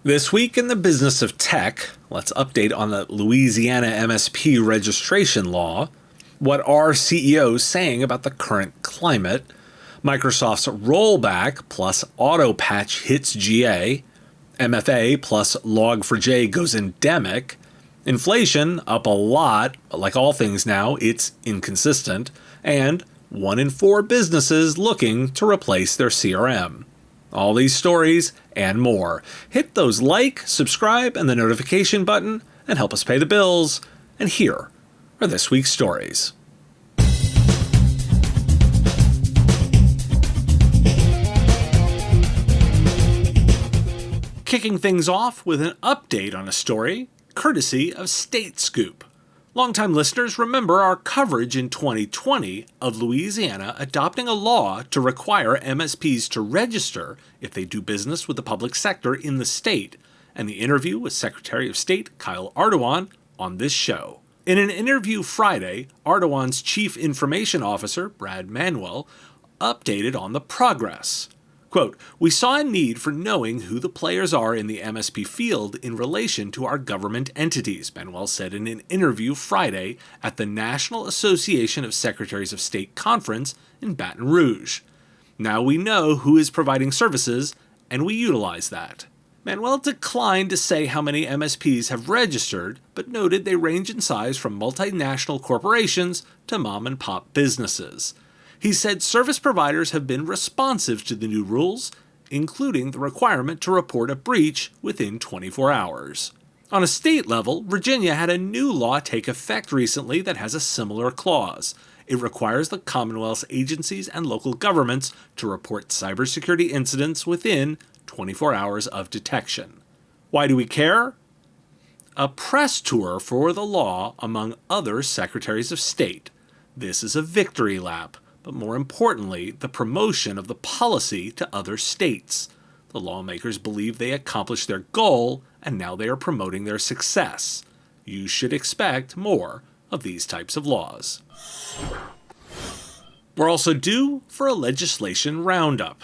This week in the business of tech, let's update on the Louisiana MSP Registration law, what are CEOs saying about the current climate, Microsoft's rollback plus Autopatch hits GA, MFA plus Log4j goes endemic, inflation up a lot, but like all things now, it's inconsistent, and 1 in 4 businesses looking to replace their CRM. All these stories and more. Hit those like, subscribe, and the notification button and help us pay the bills. And here are this week's stories. Kicking things off with an update on a story, courtesy of State Scoop. Longtime listeners remember our coverage in 2020 of Louisiana adopting a law to require MSPs to register if they do business with the public sector in the state, and the interview with Secretary of State Kyle Ardoin on this show. In an interview Friday, Ardoin's Chief Information Officer, Brad Manuel, updated on the progress. Quote, "We saw a need for knowing who the players are in the MSP field in relation to our government entities," Manuel said in an interview Friday at the National Association of Secretaries of State Conference in Baton Rouge. "Now we know who is providing services, and we utilize that." Manuel declined to say how many MSPs have registered, but noted they range in size from multinational corporations to mom-and-pop businesses. He said service providers have been responsive to the new rules, including the requirement to report a breach within 24 hours. On a state level, Virginia had a new law take effect recently that has a similar clause. It requires the Commonwealth's agencies and local governments to report cybersecurity incidents within 24 hours of detection. Why do we care? A press tour for the law among other secretaries of state. This is a victory lap, but more importantly, the promotion of the policy to other states. The lawmakers believe they accomplished their goal, and now they are promoting their success. You should expect more of these types of laws. We're also due for a legislation roundup.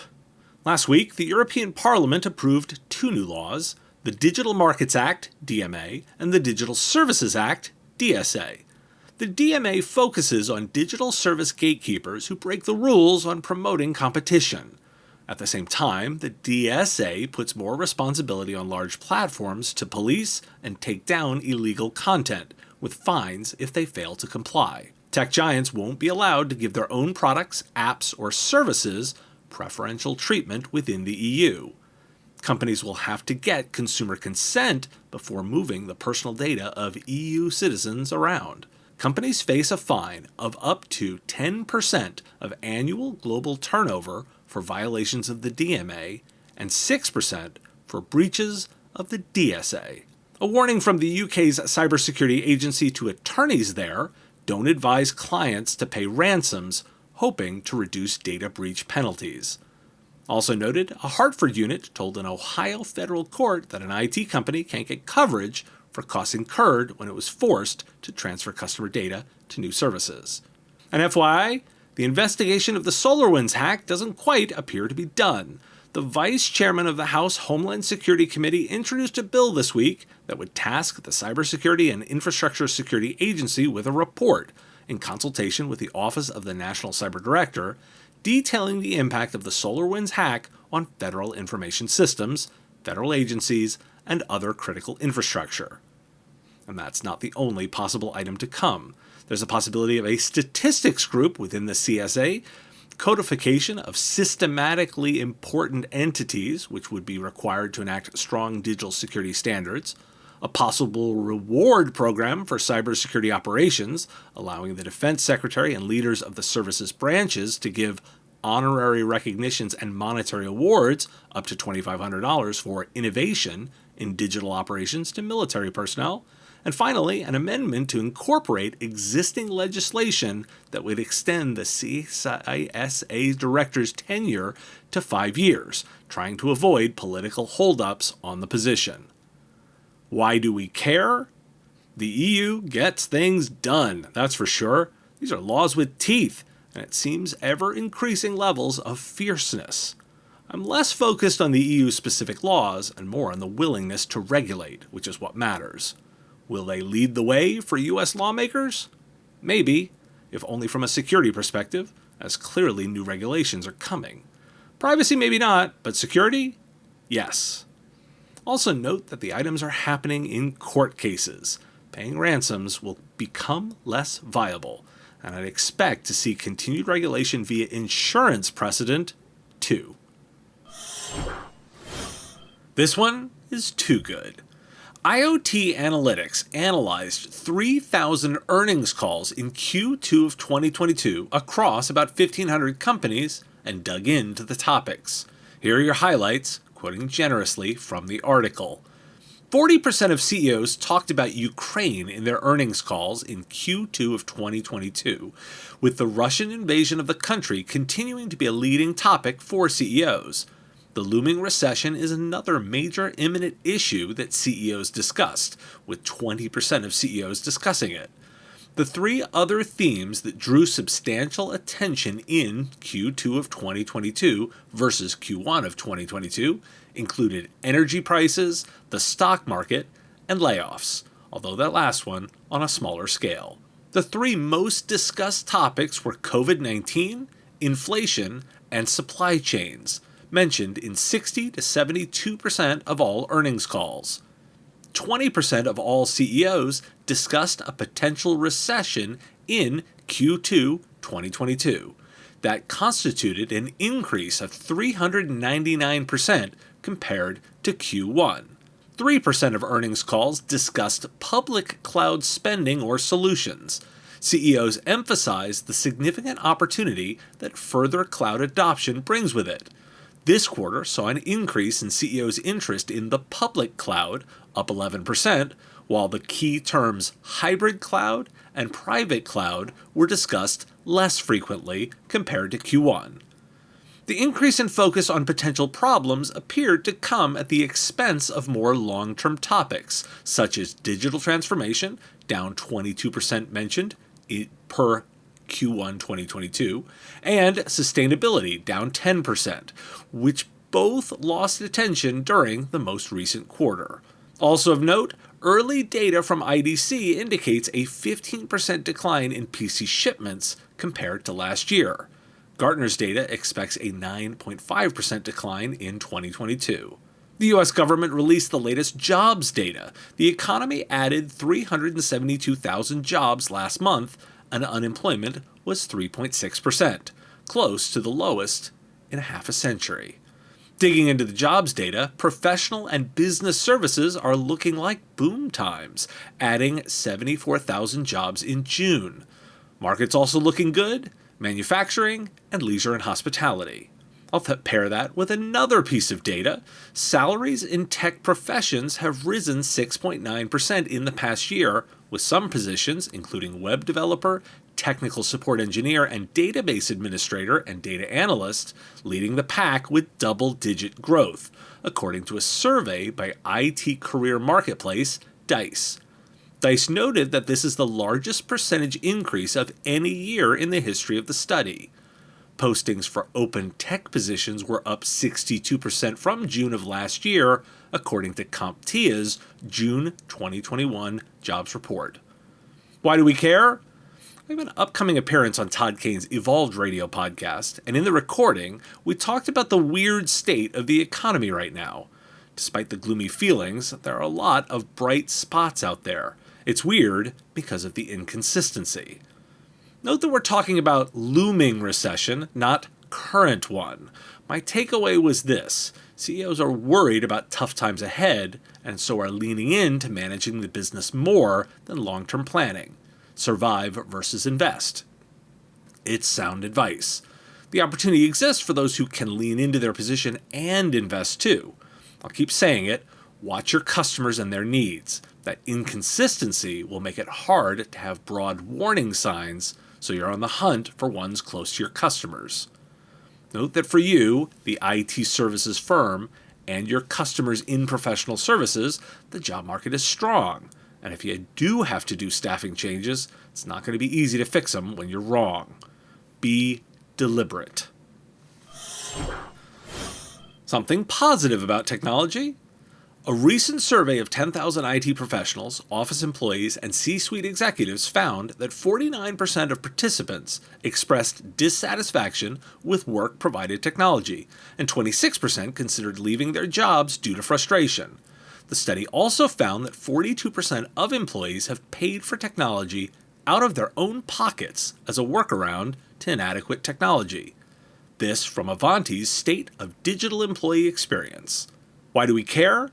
Last week, the European Parliament approved 2 new laws, the Digital Markets Act, DMA, and the Digital Services Act, DSA. The DMA focuses on digital service gatekeepers who break the rules on promoting competition. At the same time, the DSA puts more responsibility on large platforms to police and take down illegal content, with fines if they fail to comply. Tech giants won't be allowed to give their own products, apps, or services preferential treatment within the EU. Companies will have to get consumer consent before moving the personal data of EU citizens around. Companies face a fine of up to 10% of annual global turnover for violations of the DMA and 6% for breaches of the DSA. A warning from the UK's cybersecurity agency to attorneys there: don't advise clients to pay ransoms, hoping to reduce data breach penalties. Also noted, a Hartford unit told an Ohio federal court that an IT company can't get coverage for costs incurred when it was forced to transfer customer data to new services. And FYI, the investigation of the SolarWinds hack doesn't quite appear to be done. The vice chairman of the House Homeland Security Committee introduced a bill this week that would task the Cybersecurity and Infrastructure Security Agency with a report, in consultation with the Office of the National Cyber Director, detailing the impact of the SolarWinds hack on federal information systems, federal agencies, and other critical infrastructure. And that's not the only possible item to come. There's a possibility of a statistics group within the CSA, codification of systematically important entities, which would be required to enact strong digital security standards, a possible reward program for cybersecurity operations, allowing the Defense Secretary and leaders of the services branches to give honorary recognitions and monetary awards up to $2,500 for innovation in digital operations to military personnel, and finally, an amendment to incorporate existing legislation that would extend the CISA director's tenure to 5 years, trying to avoid political holdups on the position. Why do we care? The EU gets things done, that's for sure. These are laws with teeth, and it seems ever-increasing levels of fierceness. I'm less focused on the EU-specific laws and more on the willingness to regulate, which is what matters. Will they lead the way for US lawmakers? Maybe, if only from a security perspective, as clearly new regulations are coming. Privacy maybe not, but security? Yes. Also note that the items are happening in court cases. Paying ransoms will become less viable, and I'd expect to see continued regulation via insurance precedent, too. This one is too good. IoT Analytics analyzed 3,000 earnings calls in Q2 of 2022 across about 1,500 companies and dug into the topics. Here are your highlights, quoting generously from the article. 40% of CEOs talked about Ukraine in their earnings calls in Q2 of 2022, with the Russian invasion of the country continuing to be a leading topic for CEOs. The looming recession is another major imminent issue that CEOs discussed, with 20% of CEOs discussing it. The three other themes that drew substantial attention in Q2 of 2022 versus Q1 of 2022 included energy prices, the stock market, and layoffs, although that last one on a smaller scale. The three most discussed topics were COVID-19, inflation, and supply chains, mentioned in 60 to 72% of all earnings calls. 20% of all CEOs discussed a potential recession in Q2 2022. That constituted an increase of 399% compared to Q1. 3% of earnings calls discussed public cloud spending or solutions. CEOs emphasized the significant opportunity that further cloud adoption brings with it. This quarter saw an increase in CEOs' interest in the public cloud, up 11%, while the key terms hybrid cloud and private cloud were discussed less frequently compared to Q1. The increase in focus on potential problems appeared to come at the expense of more long-term topics, such as digital transformation, down 22% mentioned per Q1 2022, and sustainability, down 10%, which both lost attention during the most recent quarter. Also of note, early data from IDC indicates a 15% decline in PC shipments compared to last year. Gartner's data expects a 9.5% decline in 2022. The U.S. government released the latest jobs data. The economy added 372,000 jobs last month, and unemployment was 3.6%, close to the lowest in half a century. Digging into the jobs data, professional and business services are looking like boom times, adding 74,000 jobs in June. Markets also looking good, manufacturing and leisure and hospitality. I'll pair that with another piece of data. Salaries in tech professions have risen 6.9% in the past year, with some positions, including web developer, technical support engineer, and database administrator and data analyst, leading the pack with double-digit growth, according to a survey by IT career marketplace Dice. Dice noted that this is the largest percentage increase of any year in the history of the study. Postings for open tech positions were up 62% from June of last year, according to CompTIA's June 2021 jobs report. Why do we care? I have an upcoming appearance on Todd Kane's Evolved Radio podcast, and in the recording, we talked about the weird state of the economy right now. Despite the gloomy feelings, there are a lot of bright spots out there. It's weird because of the inconsistency. Note that we're talking about looming recession, not current one. My takeaway was this: CEOs are worried about tough times ahead, and so are leaning into managing the business more than long-term planning. Survive versus invest. It's sound advice. The opportunity exists for those who can lean into their position and invest too. I'll keep saying it: watch your customers and their needs. That inconsistency will make it hard to have broad warning signs, so you're on the hunt for ones close to your customers. Note that for you, the IT services firm, and your customers in professional services, the job market is strong. And if you do have to do staffing changes, it's not going to be easy to fix them when you're wrong. Be deliberate. Something positive about technology? A recent survey of 10,000 IT professionals, office employees, and C-suite executives found that 49% of participants expressed dissatisfaction with work-provided technology, and 26% considered leaving their jobs due to frustration. The study also found that 42% of employees have paid for technology out of their own pockets as a workaround to inadequate technology. This from Avanti's State of Digital Employee Experience. Why do we care?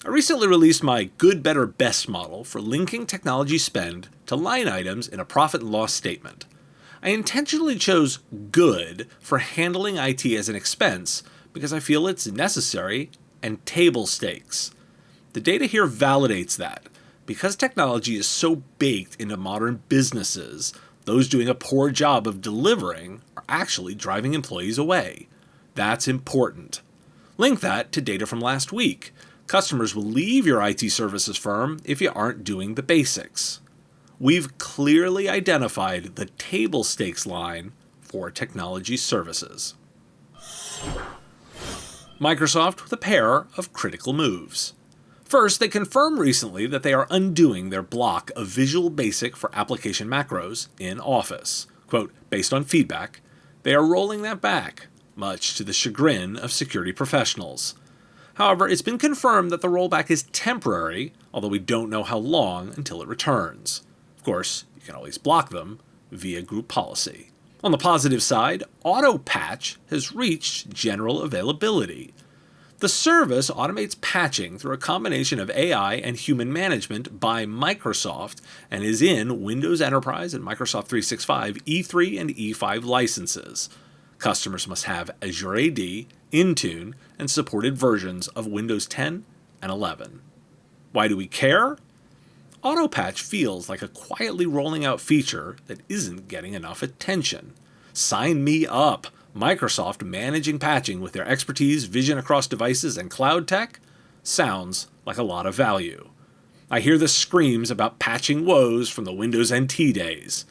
I recently released my good, better, best model for linking technology spend to line items in a profit and loss statement. I intentionally chose good for handling IT as an expense because I feel it's necessary and table stakes. The data here validates that. Because technology is so baked into modern businesses, those doing a poor job of delivering are actually driving employees away. That's important. Link that to data from last week. Customers will leave your IT services firm if you aren't doing the basics. We've clearly identified the table stakes line for technology services. Microsoft with a pair of critical moves. First, they confirmed recently that they are undoing their block of Visual Basic for application macros in Office. Quote, based on feedback, they are rolling that back, much to the chagrin of security professionals. However, it's been confirmed that the rollback is temporary, although we don't know how long until it returns. Of course, you can always block them via group policy. On the positive side, Autopatch has reached general availability. The service automates patching through a combination of AI and human management by Microsoft and is in Windows Enterprise and Microsoft 365 E3 and E5 licenses. Customers must have Azure AD, Intune, and supported versions of Windows 10 and 11. Why do we care? Autopatch feels like a quietly rolling out feature that isn't getting enough attention. Sign me up! Microsoft managing patching with their expertise, vision across devices, and cloud tech sounds like a lot of value. I hear the screams about patching woes from the Windows NT days.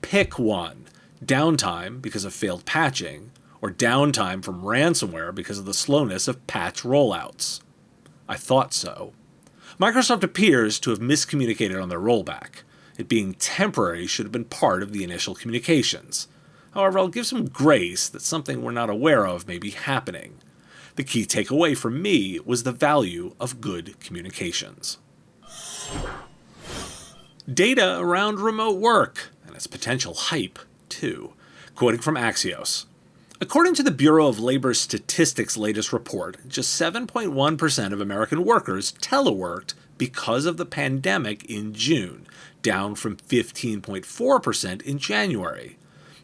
Pick one. Downtime because of failed patching, or downtime from ransomware because of the slowness of patch rollouts. I thought so. Microsoft appears to have miscommunicated on their rollback. It being temporary should have been part of the initial communications. However, I'll give some grace that something we're not aware of may be happening. The key takeaway for me was the value of good communications. Data around remote work, and its potential hype, too. Quoting from Axios. According to the Bureau of Labor Statistics' latest report, just 7.1% of American workers teleworked because of the pandemic in June, down from 15.4% in January.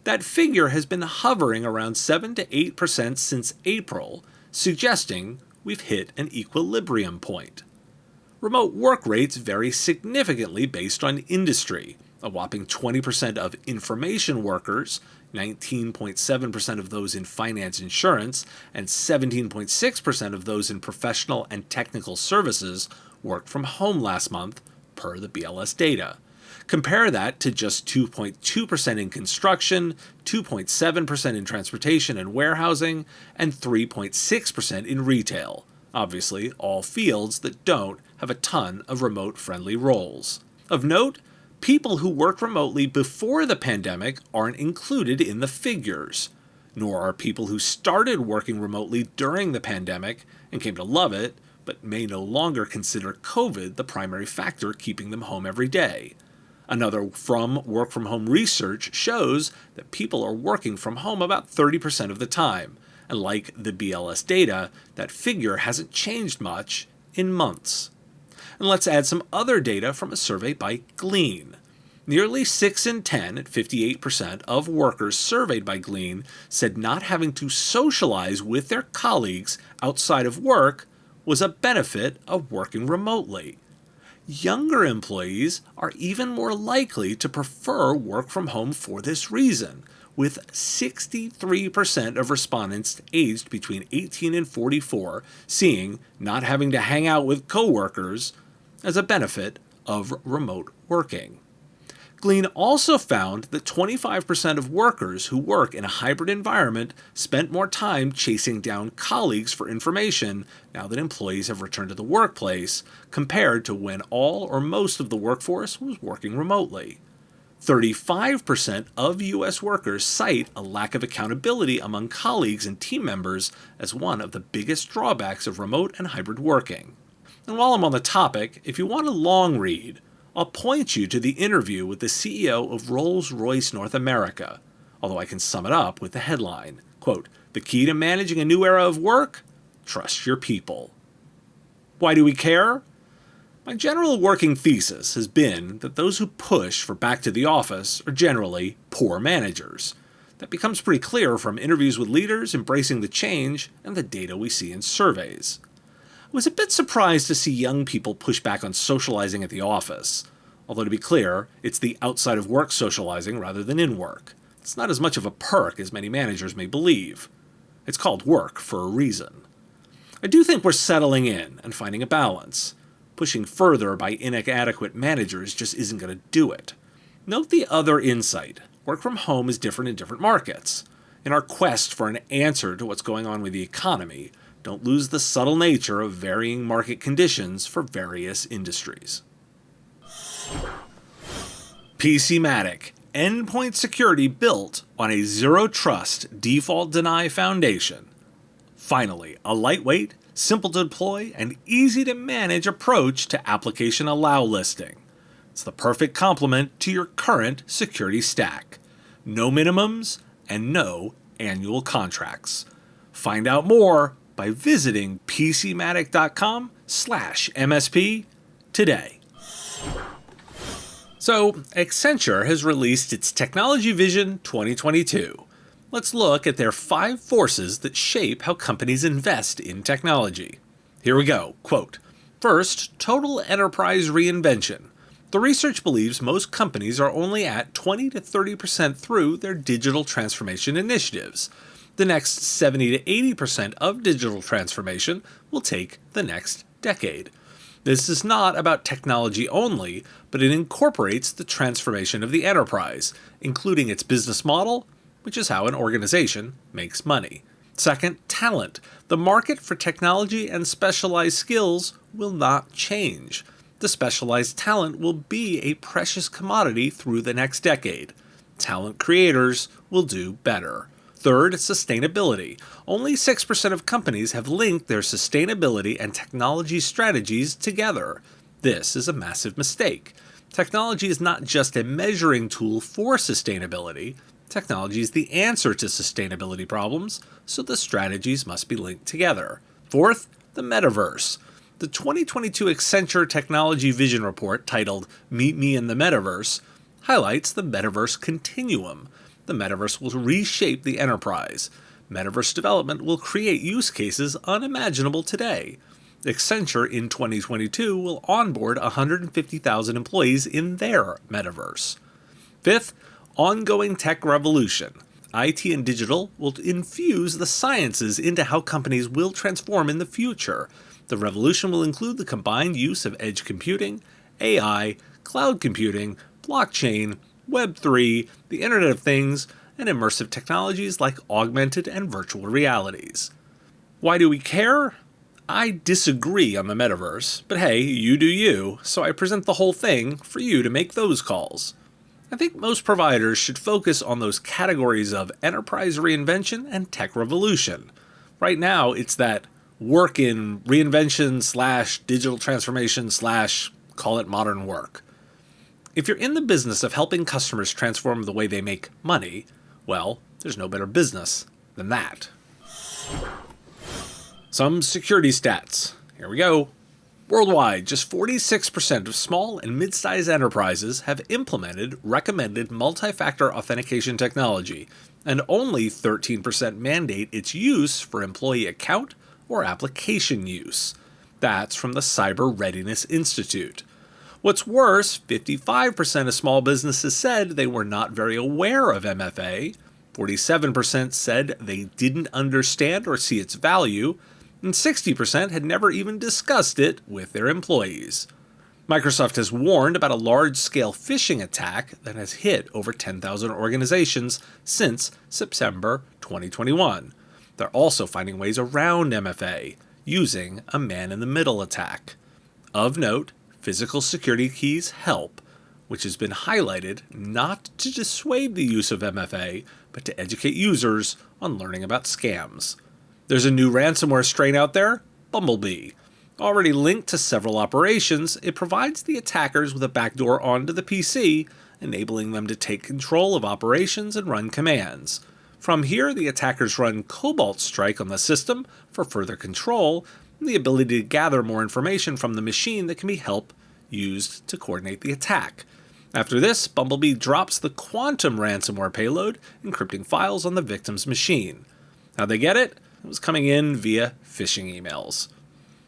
That figure has been hovering around 7 to 8% since April, suggesting we've hit an equilibrium point. Remote work rates vary significantly based on industry. A whopping 20% of information workers, 19.7% of those in finance insurance, and 17.6% of those in professional and technical services worked from home last month, per the BLS data. Compare that to just 2.2% in construction, 2.7% in transportation and warehousing, and 3.6% in retail. Obviously, all fields that don't have a ton of remote-friendly roles. Of note, people who worked remotely before the pandemic aren't included in the figures, nor are people who started working remotely during the pandemic and came to love it, but may no longer consider COVID the primary factor keeping them home every day. Another work from home research shows that people are working from home about 30% of the time, and like the BLS data, that figure hasn't changed much in months. And let's add some other data from a survey by Glean. Nearly 6 in 10, at 58%, of workers surveyed by Glean said not having to socialize with their colleagues outside of work was a benefit of working remotely. Younger employees are even more likely to prefer work from home for this reason, with 63% of respondents aged between 18 and 44 seeing not having to hang out with coworkers as a benefit of remote working. Glean also found that 25% of workers who work in a hybrid environment spent more time chasing down colleagues for information now that employees have returned to the workplace compared to when all or most of the workforce was working remotely. 35% of U.S. workers cite a lack of accountability among colleagues and team members as one of the biggest drawbacks of remote and hybrid working. And while I'm on the topic, if you want a long read, I'll point you to the interview with the CEO of Rolls-Royce North America, although I can sum it up with the headline, quote, "The key to managing a new era of work? Trust your people." Why do we care? My general working thesis has been that those who push for back to the office are generally poor managers. That becomes pretty clear from interviews with leaders embracing the change and the data we see in surveys. I was a bit surprised to see young people push back on socializing at the office. Although to be clear, it's the outside of work socializing rather than in work. It's not as much of a perk as many managers may believe. It's called work for a reason. I do think we're settling in and finding a balance. Pushing further by inadequate managers just isn't going to do it. Note the other insight. Work from home is different in different markets. In our quest for an answer to what's going on with the economy, don't lose the subtle nature of varying market conditions for various industries. PCMatic, endpoint security built on a zero-trust default deny foundation. Finally, a lightweight, simple to deploy, and easy to manage approach to application allow listing. It's the perfect complement to your current security stack. No minimums and no annual contracts. Find out more by visiting PCMatic.com/MSP today. So, Accenture has released its Technology Vision 2022. Let's look at their 5 forces that shape how companies invest in technology. Here we go. Quote, "First, total enterprise reinvention. The research believes most companies are only at 20 to 30% through their digital transformation initiatives. The next 70 to 80% of digital transformation will take the next decade. This is not about technology only, but it incorporates the transformation of the enterprise, including its business model, which is how an organization makes money. Second, talent. The market for technology and specialized skills will not change. The specialized talent will be a precious commodity through the next decade. Talent creators will do better. Third, sustainability. Only 6% of companies have linked their sustainability and technology strategies together. This is a massive mistake. Technology is not just a measuring tool for sustainability. Technology is the answer to sustainability problems, so the strategies must be linked together. Fourth, the metaverse. The 2022 Accenture Technology Vision Report, titled "Meet Me in the Metaverse," highlights the metaverse continuum. The metaverse will reshape the enterprise. Metaverse development will create use cases unimaginable today. Accenture in 2022 will onboard 150,000 employees in their metaverse. Fifth, ongoing tech revolution. IT and digital will infuse the sciences into how companies will transform in the future. The revolution will include the combined use of edge computing, AI, cloud computing, blockchain, Web3, the Internet of Things, and immersive technologies like augmented and virtual realities. Why do we care? I disagree on the metaverse, but hey, you do you, so I present the whole thing for you to make those calls. I think most providers should focus on those categories of enterprise reinvention and tech revolution. Right now, it's that work in reinvention / digital transformation / call it modern work. If you're in the business of helping customers transform the way they make money, well, there's no better business than that. Some security stats. Here we go. Worldwide, just 46% of small and mid-sized enterprises have implemented recommended multi-factor authentication technology, and only 13% mandate its use for employee account or application use. That's from the Cyber Readiness Institute. What's worse, 55% of small businesses said they were not very aware of MFA, 47% said they didn't understand or see its value, and 60% had never even discussed it with their employees. Microsoft has warned about a large-scale phishing attack that has hit over 10,000 organizations since September 2021. They're also finding ways around MFA, using a man-in-the-middle attack. Of note, physical security keys help, which has been highlighted not to dissuade the use of MFA, but to educate users on learning about scams. There's a new ransomware strain out there, Bumblebee. Already linked to several operations, it provides the attackers with a backdoor onto the PC, enabling them to take control of operations and run commands. From here, the attackers run Cobalt Strike on the system for further control and the ability to gather more information from the machine that can be used to coordinate the attack. After this, Bumblebee drops the Quantum ransomware payload, encrypting files on the victim's machine. How'd they get it? It was coming in via phishing emails.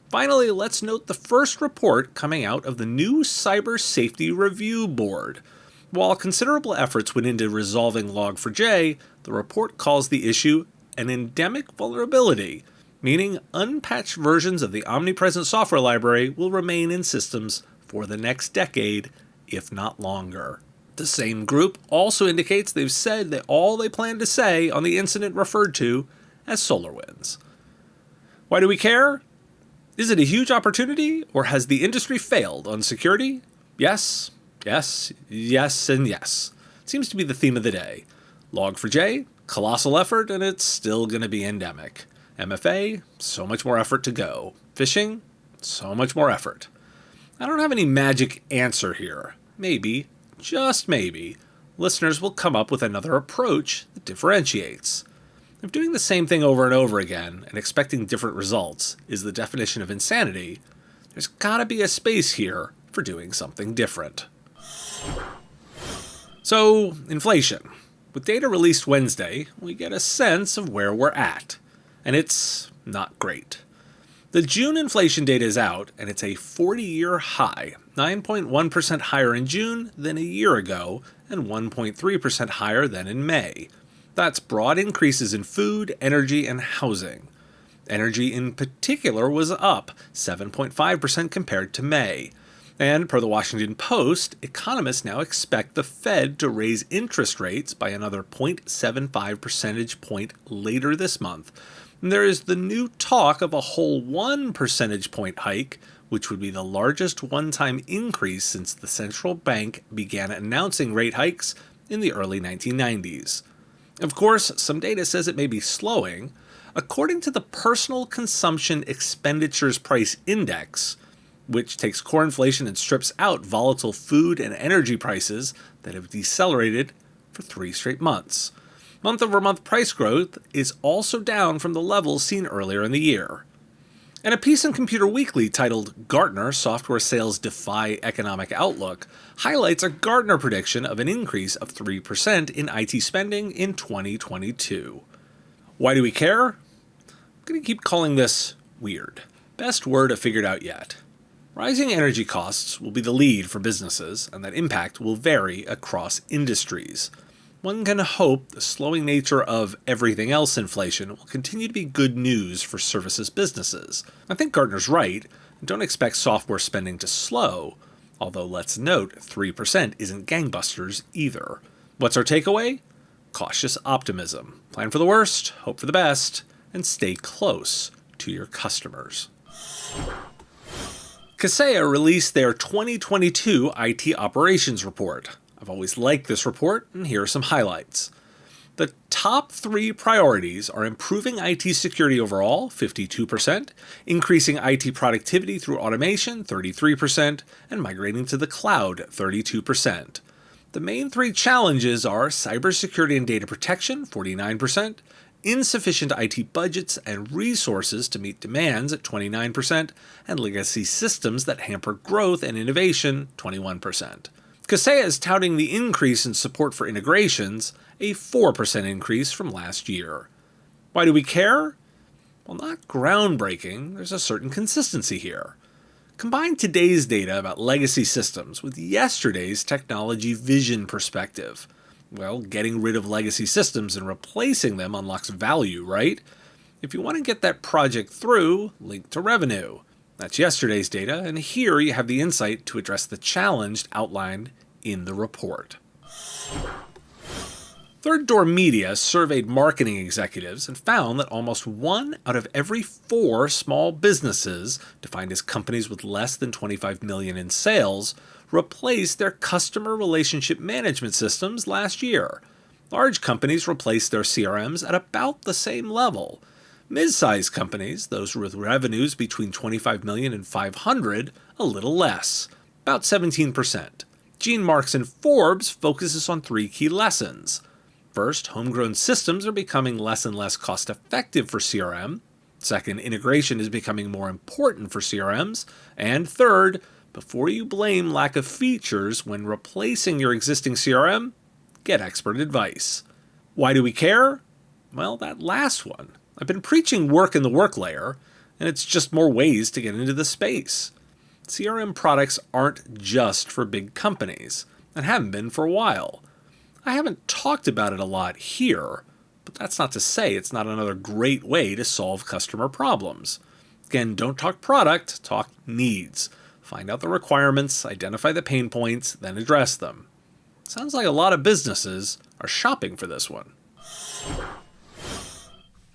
Finally, let's note the first report coming out of the new Cyber Safety Review Board. While considerable efforts went into resolving Log4j, the report calls the issue an endemic vulnerability, meaning unpatched versions of the omnipresent software library will remain in systems for the next decade, if not longer. The same group also indicates they've said that all they plan to say on the incident referred to as SolarWinds. Why do we care? Is it a huge opportunity, or has the industry failed on security? Yes, yes, yes, and yes. Seems to be the theme of the day. Log4j, colossal effort, and it's still going to be endemic. MFA, so much more effort to go. Phishing, so much more effort. I don't have any magic answer here. Maybe, just maybe, listeners will come up with another approach that differentiates. If doing the same thing over and over again and expecting different results is the definition of insanity, there's gotta be a space here for doing something different. So, inflation. With data released Wednesday, we get a sense of where we're at, and it's not great. The June inflation data is out, and it's a 40-year high, 9.1% higher in June than a year ago, and 1.3% higher than in May. That's broad increases in food, energy, and housing. Energy in particular was up 7.5% compared to May. And per the Washington Post, economists now expect the Fed to raise interest rates by another 0.75 percentage point later this month. And there is the new talk of a whole 1 percentage point hike, which would be the largest one-time increase since the central bank began announcing rate hikes in the early 1990s. Of course, some data says it may be slowing. According to the Personal Consumption Expenditures Price Index, which takes core inflation and strips out volatile food and energy prices that have decelerated for 3 straight months. Month-over-month price growth is also down from the levels seen earlier in the year. And a piece in Computer Weekly titled Gartner Software Sales Defy Economic Outlook highlights a Gartner prediction of an increase of 3% in IT spending in 2022. Why do we care? I'm going to keep calling this weird. Best word I've figured out yet. Rising energy costs will be the lead for businesses, and that impact will vary across industries. One can hope the slowing nature of everything else inflation will continue to be good news for services businesses. I think Gartner's right, and don't expect software spending to slow, although let's note 3% isn't gangbusters either. What's our takeaway? Cautious optimism. Plan for the worst, hope for the best, and stay close to your customers. Kaseya released their 2022 IT Operations Report. I've always liked this report, and here are some highlights. The top 3 priorities are improving IT security overall, 52%, increasing IT productivity through automation, 33%, and migrating to the cloud, 32%. The main 3 challenges are cybersecurity and data protection, 49%, insufficient IT budgets and resources to meet demands at 29%, and legacy systems that hamper growth and innovation, 21%. Kaseya is touting the increase in support for integrations, a 4% increase from last year. Why do we care? Well, not groundbreaking, there's a certain consistency here. Combine today's data about legacy systems with yesterday's technology vision perspective. Well, getting rid of legacy systems and replacing them unlocks value, right? If you want to get that project through, link to revenue. That's yesterday's data, and here you have the insight to address the challenge outlined in the report. Third Door Media surveyed marketing executives and found that almost 1 out of every 4 small businesses, defined as companies with less than $25 million in sales, replaced their customer relationship management systems last year. Large companies replaced their CRMs at about the same level. Mid-sized companies, those with revenues between $25 million and $500, a little less, about 17%. Gene Marks and Forbes focuses on 3 key lessons. First, homegrown systems are becoming less and less cost-effective for CRM. Second, integration is becoming more important for CRMs. And third, before you blame lack of features when replacing your existing CRM, get expert advice. Why do we care? Well, that last one. I've been preaching work in the work layer, and it's just more ways to get into the space. CRM products aren't just for big companies, and haven't been for a while. I haven't talked about it a lot here, but that's not to say it's not another great way to solve customer problems. Again, don't talk product, talk needs. Find out the requirements, identify the pain points, then address them. Sounds like a lot of businesses are shopping for this one.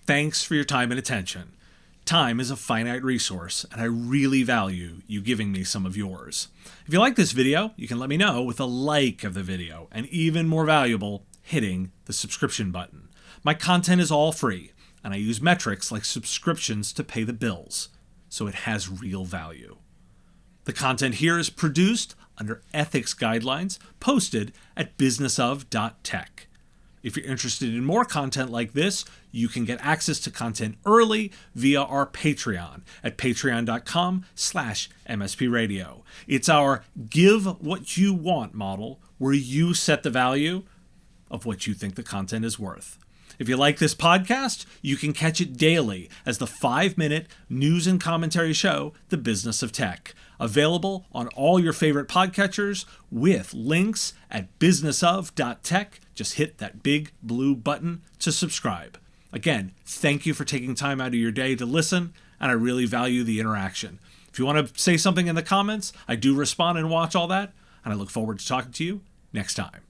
Thanks for your time and attention. Time is a finite resource, and I really value you giving me some of yours. If you like this video, you can let me know with a like of the video, and even more valuable, hitting the subscription button. My content is all free, and I use metrics like subscriptions to pay the bills, so it has real value. The content here is produced under ethics guidelines posted at businessof.tech. If you're interested in more content like this, you can get access to content early via our Patreon at patreon.com/MSP Radio. It's our give what you want model where you set the value of what you think the content is worth. If you like this podcast, you can catch it daily as the 5-minute news and commentary show, The Business of Tech, available on all your favorite podcatchers with links at businessof.tech. Just hit that big blue button to subscribe. Again, thank you for taking time out of your day to listen, and I really value the interaction. If you want to say something in the comments, I do respond and watch all that, and I look forward to talking to you next time.